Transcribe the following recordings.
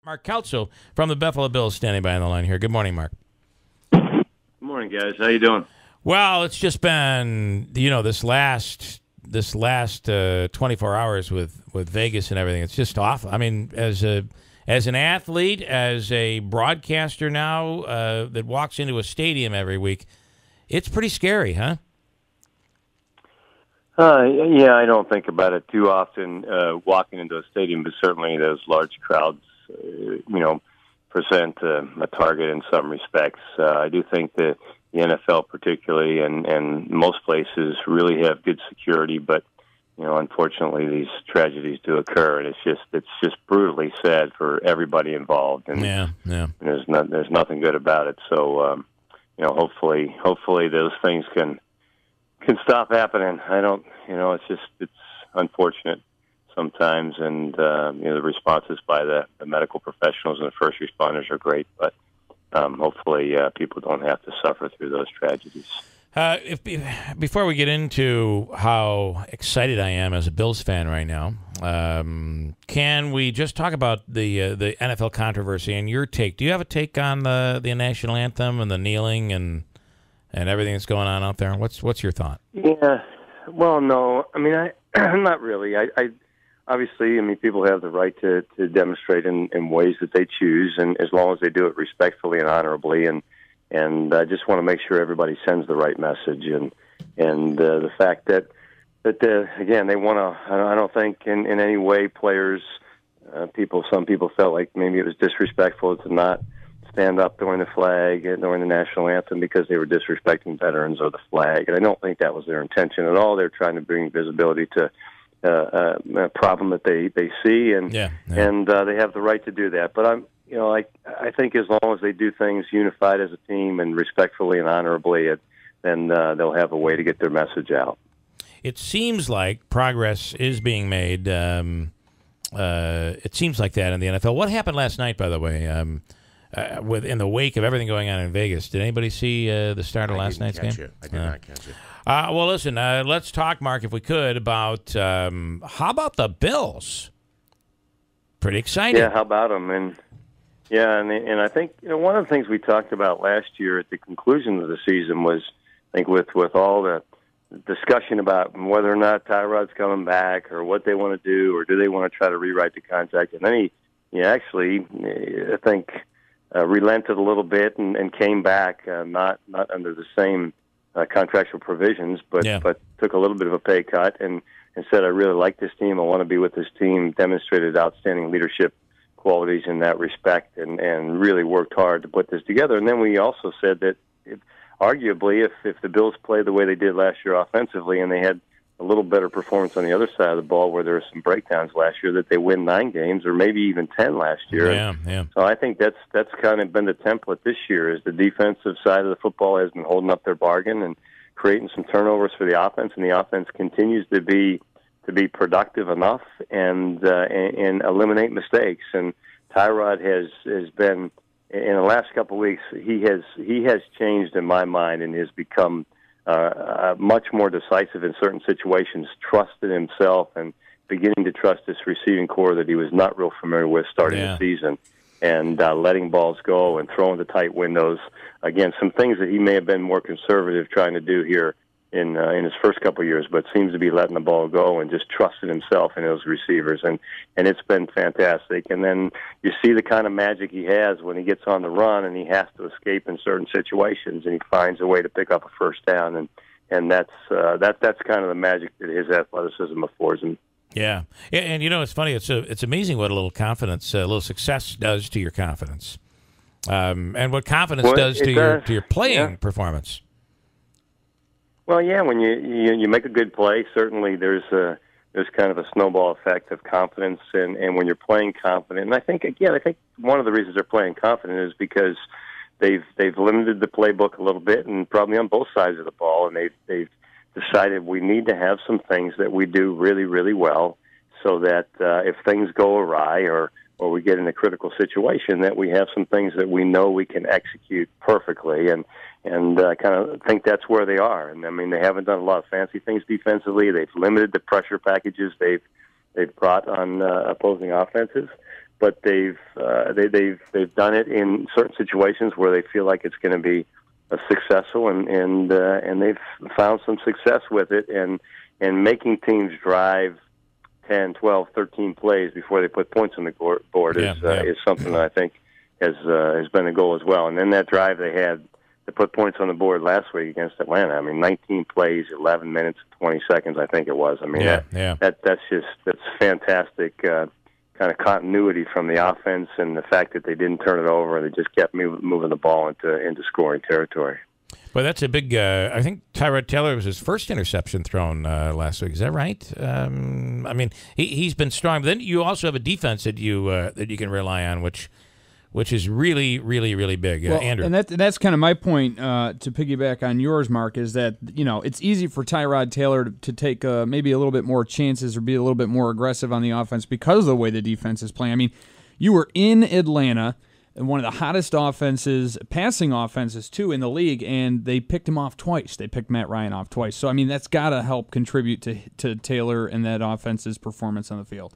Mark Kelso from the Buffalo Bills standing by on the line here. Good morning, Mark. Good morning, guys. How you doing? Well, it's just been, this last 24 hours with Vegas and everything. It's just awful. I mean, as an athlete, as a broadcaster now that walks into a stadium every week, it's pretty scary, huh? Yeah, I don't think about it too often walking into a stadium, but certainly those large crowds, present a target in some respects. I do think that the NFL particularly and most places really have good security, but unfortunately these tragedies do occur, and it's just brutally sad for everybody involved. And and there's nothing good about it. So hopefully those things can stop happening. It's unfortunate sometimes, and the responses by the medical professionals and the first responders are great, but hopefully people don't have to suffer through those tragedies. Before we get into how excited I am as a Bills fan right now, can we just talk about the NFL controversy and your take? Do you have a take on the national anthem and the kneeling and everything that's going on out there? What's your thought? Yeah, well, no, I mean, not really. Obviously, people have the right to demonstrate in ways that they choose, and as long as they do it respectfully and honorably, and I just want to make sure everybody sends the right message, and the fact that again, they want to. I don't think in any way players, some people felt like maybe it was disrespectful to not stand up during the flag and during the national anthem because they were disrespecting veterans or the flag, and I don't think that was their intention at all. They're trying to bring visibility to a problem that they see, and they have the right to do that. But I think as long as they do things unified as a team and respectfully and honorably, then they'll have a way to get their message out. It seems like progress is being made. It seems like that in the NFL. What happened last night, by the way, in the wake of everything going on in Vegas? Did anybody see the start of last night's game? I did not catch it. Well, listen, let's talk, Mark, if we could, about how about the Bills? Pretty exciting. Yeah, how about them? And I think one of the things we talked about last year at the conclusion of the season was, I think, with all the discussion about whether or not Tyrod's coming back or what they want to do, or do they want to try to rewrite the contract, and then he actually, I think, relented a little bit and came back, not under the same contractual provisions, but took a little bit of a pay cut and said, I really like this team. I want to be with this team, demonstrated outstanding leadership qualities in that respect, and really worked hard to put this together. And then we also said that arguably if the Bills played the way they did last year offensively, and they had a little better performance on the other side of the ball where there were some breakdowns last year, that they win 9 games or maybe even 10 last year. Yeah. So I think that's kind of been the template this year, is the defensive side of the football has been holding up their bargain and creating some turnovers for the offense, and the offense continues to be productive enough and eliminate mistakes. And Tyrod has been, in the last couple of weeks, he has changed in my mind and has become much more decisive in certain situations, trusted himself, and beginning to trust this receiving core that he was not real familiar with starting the season, and letting balls go and throwing the tight windows. Again, some things that he may have been more conservative trying to do here in his first couple of years, but seems to be letting the ball go and just trusted himself in those receivers, and it's been fantastic. And then you see the kind of magic he has when he gets on the run and he has to escape in certain situations, and he finds a way to pick up a first down, and that's kind of the magic that his athleticism affords him. Yeah, and it's funny. It's amazing what a little confidence, a little success does to your confidence, and what confidence does to your playing performance. Well, yeah, when you make a good play, certainly there's kind of a snowball effect of confidence, and when you're playing confident, and I think one of the reasons they're playing confident is because they've limited the playbook a little bit, and probably on both sides of the ball, and they've decided we need to have some things that we do really, really well, so that if things go awry or we get in a critical situation, that we have some things that we know we can execute perfectly, and I kind of think that's where they are. And I mean, they haven't done a lot of fancy things defensively. They've limited the pressure packages they've brought on opposing offenses. but they've done it in certain situations where they feel like it's going to be successful, and they've found some success with it, and making teams drive 10, 12, 13 plays before they put points on the board is something that I think has been a goal as well. And then that drive they had to put points on the board last week against Atlanta. I mean, 19 plays, 11 minutes, 20 seconds, I think it was. I mean, that's fantastic kind of continuity from the offense, and the fact that they didn't turn it over and they just kept moving the ball into scoring territory. Well, that's a big. I think Tyrod Taylor was his first interception thrown last week. Is that right? I mean, he's been strong. But then you also have a defense that you can rely on, which is really, really, really big. Well, Andrew, and that's kind of my point to piggyback on yours, Mark. Is that it's easy for Tyrod Taylor to take maybe a little bit more chances or be a little bit more aggressive on the offense because of the way the defense is playing. I mean, you were in Atlanta, and one of the hottest passing offenses too in the league, and they picked him off twice. They picked Matt Ryan off twice. So I mean, that's got to help contribute to Taylor and that offense's performance on the field.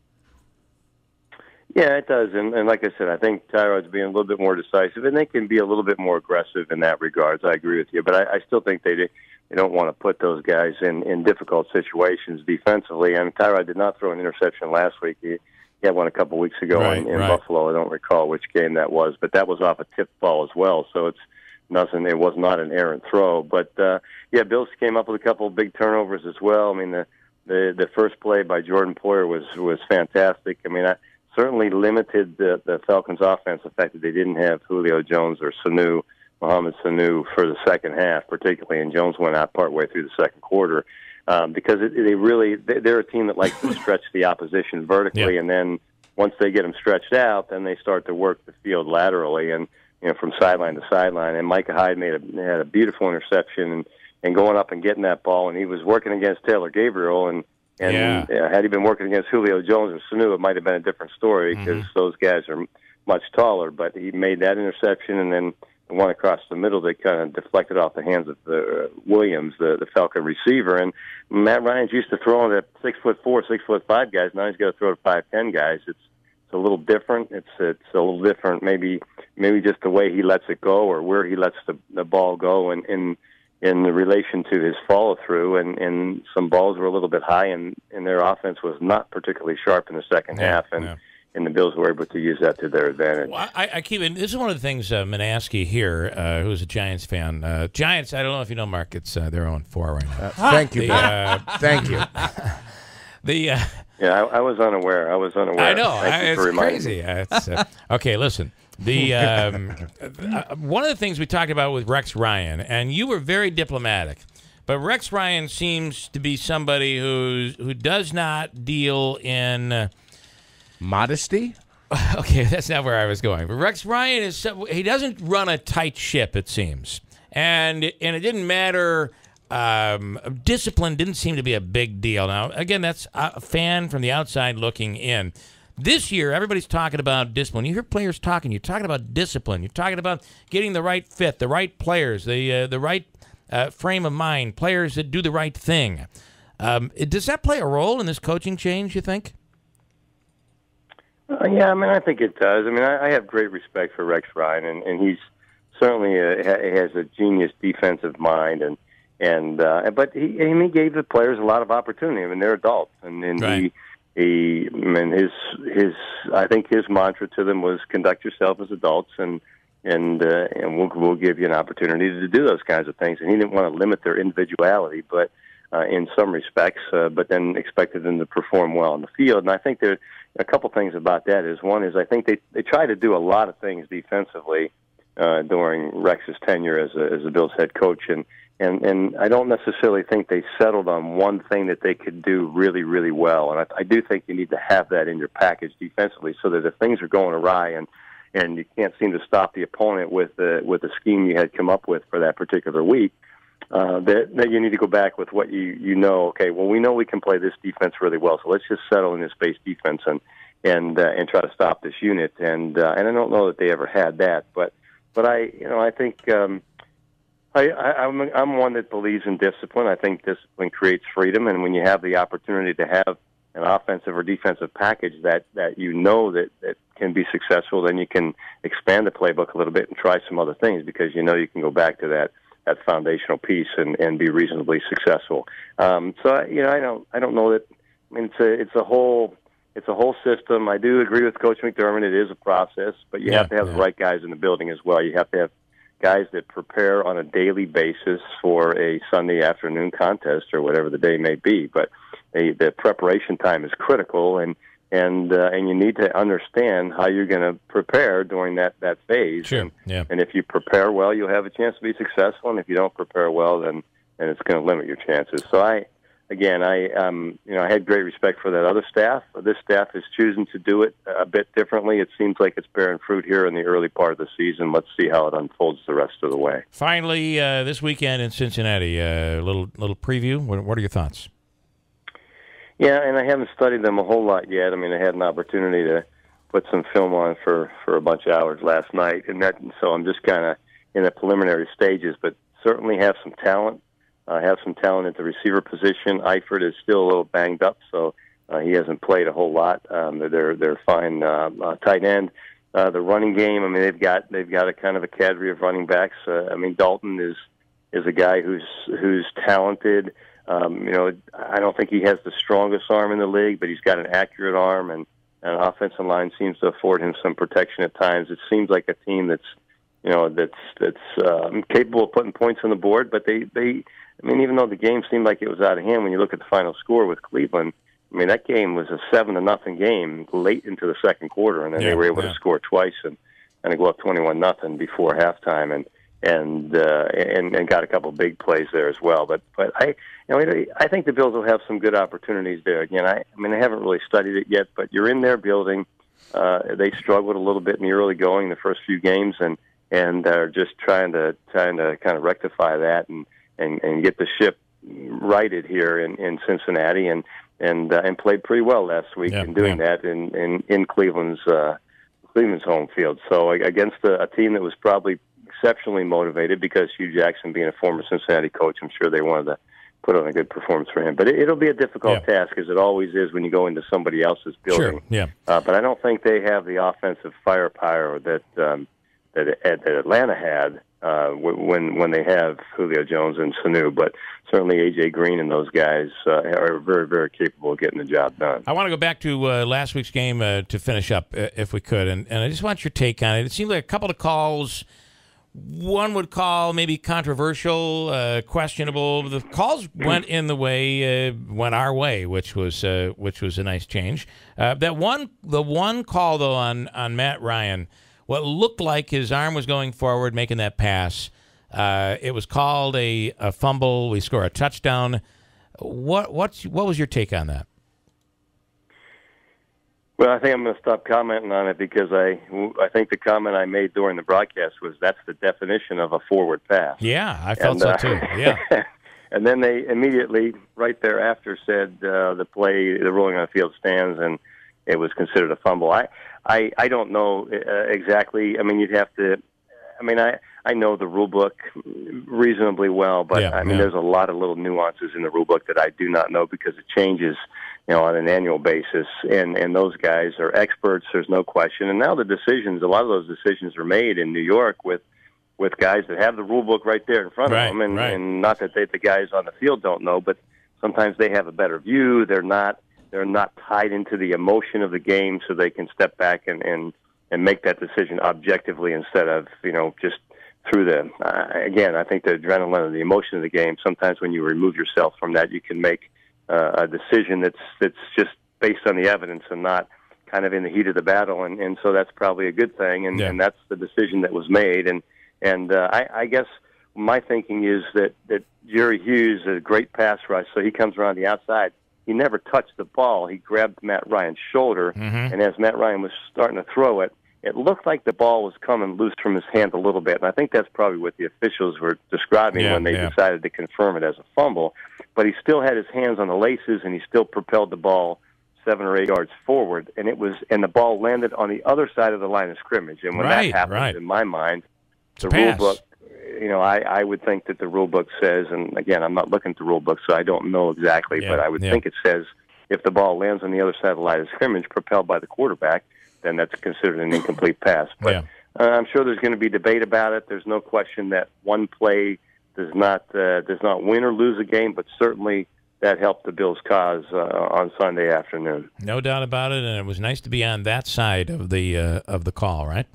Yeah, it does, and like I said, I think Tyrod's being a little bit more decisive, and they can be a little bit more aggressive in that regards. I agree with you, but I still think they don't want to put those guys in difficult situations defensively. I mean, Tyrod did not throw an interception last week. He had one a couple weeks ago in Buffalo. I don't recall which game that was, but that was off a tipped ball as well. So it's nothing. It was not an errant throw. But Bills came up with a couple of big turnovers as well. I mean, the first play by Jordan Poyer was fantastic. I mean, I certainly limited the Falcons' offense, the fact that they didn't have Julio Jones or Mohamed Sanu for the second half, particularly, and Jones went out partway through the second quarter. Because they're a team that likes to stretch the opposition vertically, and then once they get them stretched out, then they start to work the field laterally and from sideline to sideline. And Micah Hyde had a beautiful interception and going up and getting that ball, and he was working against Taylor Gabriel, and had he been working against Julio Jones or Sanu, it might have been a different story because those guys are much taller. But he made that interception, and then the one across the middle that kind of deflected off the hands of Williams, the Falcon receiver. And Matt Ryan's used to throwing at 6'4", 6'5" guys. Now he's got to throw to 5'10" guys. It's a little different. It's a little different. Maybe just the way he lets it go or where he lets the ball go, and in relation to his follow through. And some balls were a little bit high, and their offense was not particularly sharp in the second half. And the Bills were able to use that to their advantage. Well, this is one of the things Minaski here, who's a Giants fan. Giants, I don't know if you know, Mark, it's they're 0-4 right now. Thank you. Thank you. I was unaware. I know. Thank you for reminding me. Crazy. Okay, listen. One of the things we talked about with Rex Ryan, and you were very diplomatic, but Rex Ryan seems to be somebody who does not deal in modesty. Okay, that's not where I was going. But Rex Ryan he doesn't run a tight ship, it seems, and it didn't matter. Discipline didn't seem to be a big deal. Now, again, that's a fan from the outside looking in. This year, everybody's talking about discipline. You hear players talking. You're talking about discipline. You're talking about getting the right fit, the right players, the right frame of mind, players that do the right thing. Does that play a role in this coaching change, you think? Yeah, I mean, I think it does. I mean, I have great respect for Rex Ryan, and he's certainly has a genius defensive mind, but he gave the players a lot of opportunity. I mean, they're adults, and right. I think his mantra to them was conduct yourself as adults, and we'll give you an opportunity to do those kinds of things. And he didn't want to limit their individuality, but in some respects, but then expected them to perform well in the field. And I think there a couple things about that. One is I think they try to do a lot of things defensively during Rex's tenure as a Bills head coach, and I don't necessarily think they settled on one thing that they could do really, really well. And I do think you need to have that in your package defensively so that if things are going awry and you can't seem to stop the opponent with the scheme you had come up with for that particular week, that you need to go back with what you know. Okay, well, we know we can play this defense really well, so let's just settle in this base defense and try to stop this unit. And I don't know that they ever had that, but I think. I'm one that believes in discipline. I think discipline creates freedom, and when you have the opportunity to have an offensive or defensive package that you know that and be successful, then you can expand the playbook a little bit and try some other things because you can go back to that foundational piece and be reasonably successful. So I don't know that. I mean, it's a whole system. I do agree with Coach McDermott. It is a process, but you have to have the right guys in the building as well. You have to have guys that prepare on a daily basis for a Sunday afternoon contest or whatever the day may be. But the preparation time is critical, and you need to understand how you're going to prepare during that phase. Sure. And if you prepare well, you'll have a chance to be successful. And if you don't prepare well, then it's going to limit your chances. So I had great respect for that other staff. This staff is choosing to do it a bit differently. It seems like it's bearing fruit here in the early part of the season. Let's see how it unfolds the rest of the way. Finally, this weekend in Cincinnati, a little preview. What are your thoughts? Yeah, and I haven't studied them a whole lot yet. I mean, I had an opportunity to put some film on for a bunch of hours last night, so I'm just kind of in the preliminary stages, but certainly have some talent. Have some talent at the receiver position. Eifert is still a little banged up, so he hasn't played a whole lot. They're fine. Tight end, the running game. I mean, they've got a kind of a cadre of running backs. I mean, Dalton is a guy who's talented. I don't think he has the strongest arm in the league, but he's got an accurate arm, and an offensive line seems to afford him some protection at times. It seems like a team that's capable of putting points on the board, but I mean, even though the game seemed like it was out of hand, when you look at the final score with Cleveland, I mean, that game was a 7-0 game late into the second quarter, and then they were able to score twice and go up 21-0 before halftime, and got a couple of big plays there as well. But I think the Bills will have some good opportunities there. Again, I haven't really studied it yet, but you're in their building. They struggled a little bit in the early going, the first few games, and are just trying to kind of rectify that and get the ship righted here in Cincinnati, and played pretty well last week in doing that in Cleveland's home field. So against a team that was probably exceptionally motivated, because Hugh Jackson being a former Cincinnati coach, I'm sure they wanted to put on a good performance for him. But it'll be a difficult task, as it always is when you go into somebody else's building. Sure. But I don't think they have the offensive firepower that Atlanta had when they have Julio Jones and Sanu. But certainly A.J. Green and those guys are very, very capable of getting the job done. I want to go back to last week's game to finish up, if we could, and I just want your take on it. It seemed like a couple of calls. One would call maybe controversial, questionable. The calls went went our way, which was a nice change. The one call though on Matt Ryan, what looked like his arm was going forward, making that pass. It was called a fumble. We score a touchdown. What was your take on that? Well, I think I'm going to stop commenting on it, because I think the comment I made during the broadcast was that's the definition of a forward pass. Yeah, I felt so too. Yeah. And then they immediately, right thereafter, said the ruling on the field stands, and it was considered a fumble. I don't know exactly. I mean, you'd have to. I mean, I know the rule book reasonably well, but there's a lot of little nuances in the rule book that I do not know, because it changes, on an annual basis. And those guys are experts. There's no question. And now a lot of those decisions are made in New York with guys that have the rule book right there in front of them. And not that the guys on the field don't know, but sometimes they have a better view. They're not tied into the emotion of the game, so they can step back and make that decision objectively, instead of, just through again, I think the adrenaline and the emotion of the game, sometimes when you remove yourself from that, you can make a decision that's just based on the evidence and not kind of in the heat of the battle. And so that's probably a good thing. And that's the decision that was made. And I guess my thinking is that Jerry Hughes is a great pass rush, so he comes around the outside. He never touched the ball. He grabbed Matt Ryan's shoulder, and as Matt Ryan was starting to throw it, it looked like the ball was coming loose from his hand a little bit. And I think that's probably what the officials were describing when they decided to confirm it as a fumble. But he still had his hands on the laces, and he still propelled the ball 7 or 8 yards forward, and the ball landed on the other side of the line of scrimmage. And when that happens, in my mind, the rule book, I would think that the rule book says, and again, I'm not looking at the rule book, so I don't know exactly, but I would think it says if the ball lands on the other side of the line of scrimmage, propelled by the quarterback, then that's considered an incomplete pass. But I'm sure there's going to be debate about it. There's no question that one play does not win or lose a game, but certainly that helped the Bills' cause on Sunday afternoon. No doubt about it, and it was nice to be on that side of the call, right?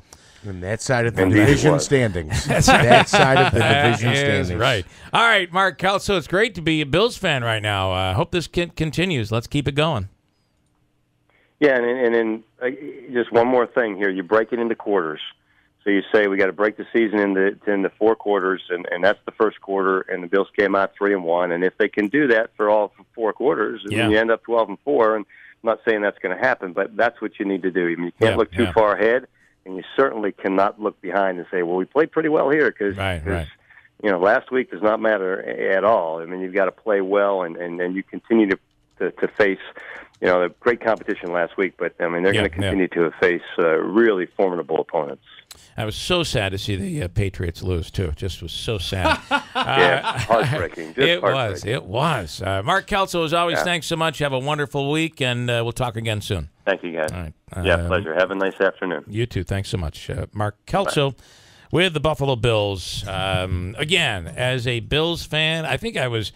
On that side of the division standings. That side of the division standings. Right. All right, Mark Kelso, it's great to be a Bills fan right now. I hope this continues. Let's keep it going. Yeah, and just one more thing here. You break it into quarters. So you say we got to break the season into 4 quarters, and that's the first quarter, and the Bills came out 3-1. And if they can do that for all 4 quarters, then you end up 12-4. And I'm not saying that's going to happen, but that's what you need to do. I mean, you can't look too far ahead. And you certainly cannot look behind and say, well, we played pretty well here because, you know, last week does not matter at all. I mean, you've got to play well, and you continue to face, you know, a great competition last week. But, I mean, they're going to continue to face really formidable opponents. I was so sad to see the Patriots lose, too. Just was so sad. Heartbreaking. Just heartbreaking. It was. Mark Kelso, as always, thanks so much. Have a wonderful week, and we'll talk again soon. Thank you, guys. All right. Pleasure. Have a nice afternoon. You too. Thanks so much. Mark Kelso with the Buffalo Bills. Again, as a Bills fan, I think I was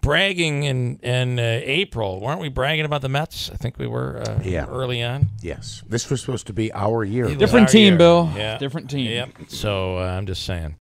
bragging in April. Weren't we bragging about the Mets? I think we were early on. Yes. This was supposed to be our year. Different team, Bill. Yeah. Different team. Yep. So I'm just saying.